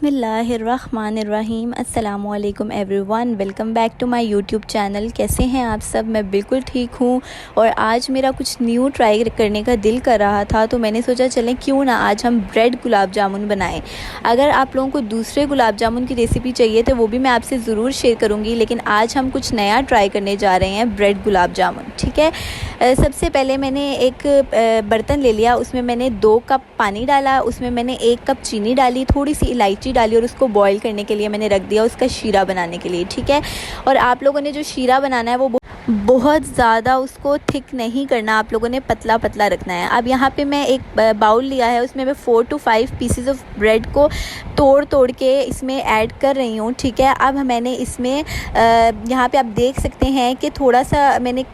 बिस्मिल्लाहिर्रहमानिर्रहीम। अस्सलामुअलैकुम everyone, welcome back to my YouTube channel. कैसे हैं आप सब? मैं बिल्कुल ठीक हूँ और आज मेरा कुछ न्यू ट्राई करने का दिल कर रहा था, तो मैंने सोचा चलें क्यों ना आज हम ब्रेड गुलाब जामुन बनाएं। अगर आप लोगों को दूसरे गुलाब जामुन की रेसिपी चाहिए तो वो भी मैं आपसे ज़रूर शेयर करूँगी, लेकिन आज हम कुछ नया ट्राई करने जा रहे हैं, ब्रेड गुलाब जामुन। ठीक है, सबसे पहले मैंने एक बर्तन ले लिया, उसमें मैंने 2 कप पानी डाला, उसमें मैंने 1 कप चीनी डाली, थोड़ी सी इलायची डाली और उसको बॉईल करने के लिए मैंने रख दिया, उसका शीरा बनाने के लिए। ठीक है, और आप लोगों ने जो शीरा बनाना है वो बहुत ज़्यादा उसको थिक नहीं करना, आप लोगों ने पतला पतला रखना है। अब यहाँ पे मैं एक बाउल लिया है, उसमें मैं 4 to 5 पीसेस ऑफ ब्रेड को तोड़ के इसमें ऐड कर रही हूँ। ठीक है, अब मैंने इसमें यहाँ पे आप देख सकते हैं कि थोड़ा सा मैंने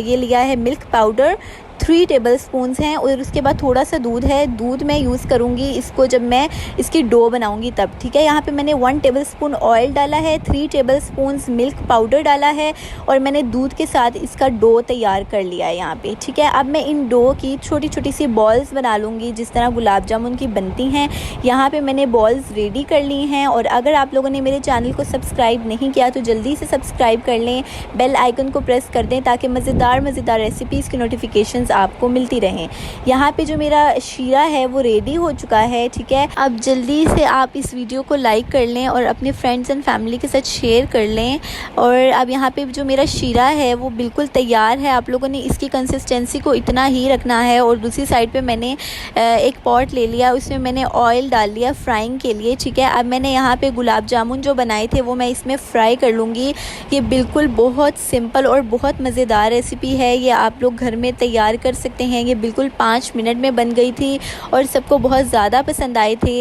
ये लिया है मिल्क पाउडर, 3 टेबलस्पून्स हैं, और उसके बाद थोड़ा सा दूध है। दूध मैं यूज़ करूँगी इसको जब मैं इसकी डो बनाऊँगी तब। ठीक है, यहाँ पे मैंने 1 टेबलस्पून ऑयल डाला है, 3 टेबलस्पून्स मिल्क पाउडर डाला है और मैंने दूध के साथ इसका डो तैयार कर लिया है यहाँ पे। ठीक है, अब मैं इन डो की छोटी छोटी सी बॉल्स बना लूँगी जिस तरह गुलाब जामुन की बनती हैं। यहाँ पर मैंने बॉल्स रेडी कर ली हैं, और अगर आप लोगों ने मेरे चैनल को सब्सक्राइब नहीं किया तो जल्दी से सब्सक्राइब कर लें, बेल आइकन को प्रेस कर दें ताकि मज़ेदार रेसिपीज़ की नोटिफिकेशन आपको मिलती रहें। यहाँ पे जो मेरा शीरा है वो रेडी हो चुका है। ठीक है, अब जल्दी से आप इस वीडियो को लाइक कर लें और अपने फ्रेंड्स एंड फैमिली के साथ शेयर कर लें। और अब यहाँ पे जो मेरा शीरा है वो बिल्कुल तैयार है, आप लोगों ने इसकी कंसिस्टेंसी को इतना ही रखना है। और दूसरी साइड पे मैंने एक पॉट ले लिया, उसमें मैंने ऑयल डाल लिया फ्राइंग के लिए। ठीक है, अब मैंने यहाँ पे गुलाब जामुन जो बनाए थे वो मैं इसमें फ्राई कर लूँगी। ये बिल्कुल बहुत सिंपल और बहुत मज़ेदार रेसिपी है, ये आप लोग घर में तैयार कर सकते हैं। ये बिल्कुल 5 मिनट में बन गई थी और सबको बहुत ज़्यादा पसंद आए थे।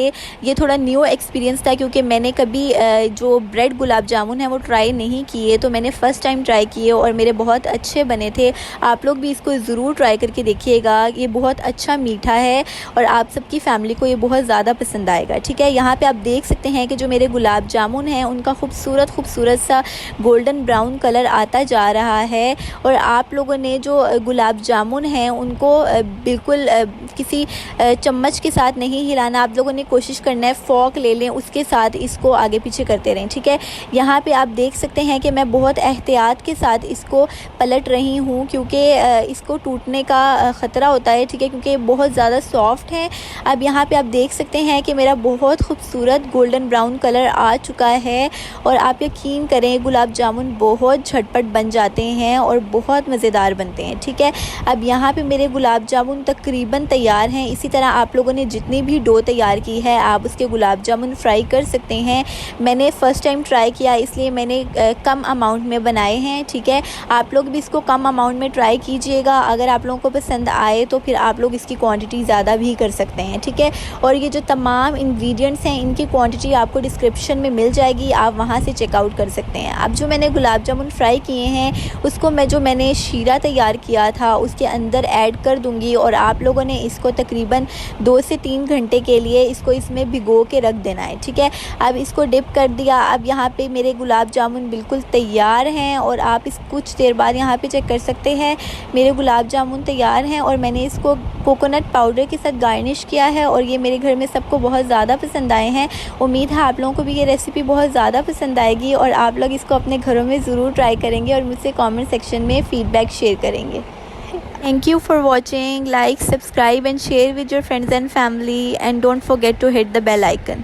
ये थोड़ा न्यू एक्सपीरियंस था क्योंकि मैंने कभी जो ब्रेड गुलाब जामुन है वो ट्राई नहीं किए, तो मैंने फ़र्स्ट टाइम ट्राई किए और मेरे बहुत अच्छे बने थे। आप लोग भी इसको ज़रूर ट्राई करके देखिएगा, ये बहुत अच्छा मीठा है और आप सबकी फैमिली को ये बहुत ज़्यादा पसंद आएगा। ठीक है, यहाँ पर आप देख सकते हैं कि जो मेरे गुलाब जामुन हैं उनका खूबसूरत सा गोल्डन ब्राउन कलर आता जा रहा है। और आप लोगों ने जो गुलाब जामुन हैं उनको बिल्कुल किसी चम्मच के साथ नहीं हिलाना, आप लोगों ने कोशिश करना है फॉर्क ले लें, उसके साथ इसको आगे पीछे करते रहें। ठीक है, यहाँ पे आप देख सकते हैं कि मैं बहुत एहतियात के साथ इसको पलट रही हूँ क्योंकि इसको टूटने का ख़तरा होता है। ठीक है, क्योंकि बहुत ज़्यादा सॉफ्ट है। अब यहाँ पे आप देख सकते हैं कि मेरा बहुत खूबसूरत गोल्डन ब्राउन कलर आ चुका है और आप यकीन करें गुलाब जामुन बहुत झटपट बन जाते हैं और बहुत मज़ेदार बनते हैं। ठीक है, अब यहाँ पे मेरे गुलाब जामुन तकरीबन तैयार हैं। इसी तरह आप लोगों ने जितनी भी डो तैयार की है आप उसके गुलाब जामुन फ्राई कर सकते हैं। मैंने फ़र्स्ट टाइम ट्राई किया इसलिए मैंने कम अमाउंट में बनाए हैं। ठीक है, आप लोग भी इसको कम अमाउंट में ट्राई कीजिएगा, अगर आप लोगों को पसंद आए तो फिर आप लोग इसकी क्वांटिटी ज़्यादा भी कर सकते हैं। ठीक है, और ये जो तमाम इंग्रेडिएंट्स हैं इनकी क्वांटिटी आपको डिस्क्रिप्शन में मिल जाएगी, आप वहाँ से चेकआउट कर सकते हैं। अब जो मैंने गुलाब जामुन फ्राई किए हैं उसको मैंने शीरा तैयार किया था उसके अंदर ऐड कर दूंगी और आप लोगों ने इसको तकरीबन 2 से 3 घंटे के लिए इसको इसमें भिगो के रख देना है। ठीक है, अब इसको डिप कर दिया। अब यहाँ पे मेरे गुलाब जामुन बिल्कुल तैयार हैं और आप इस कुछ देर बाद यहाँ पे चेक कर सकते हैं मेरे गुलाब जामुन तैयार हैं और मैंने इसको कोकोनट पाउडर के साथ गार्निश किया है और ये मेरे घर में सबको बहुत ज़्यादा पसंद आए हैं। उम्मीद है आप लोगों को भी ये रेसिपी बहुत ज़्यादा पसंद आएगी और आप लोग इसको अपने घरों में ज़रूर ट्राई करेंगे और मुझसे कमेंट सेक्शन में फ़ीडबैक शेयर करेंगे। Thank you for watching. Like, subscribe and share with your friends and family, and don't forget to hit the bell icon.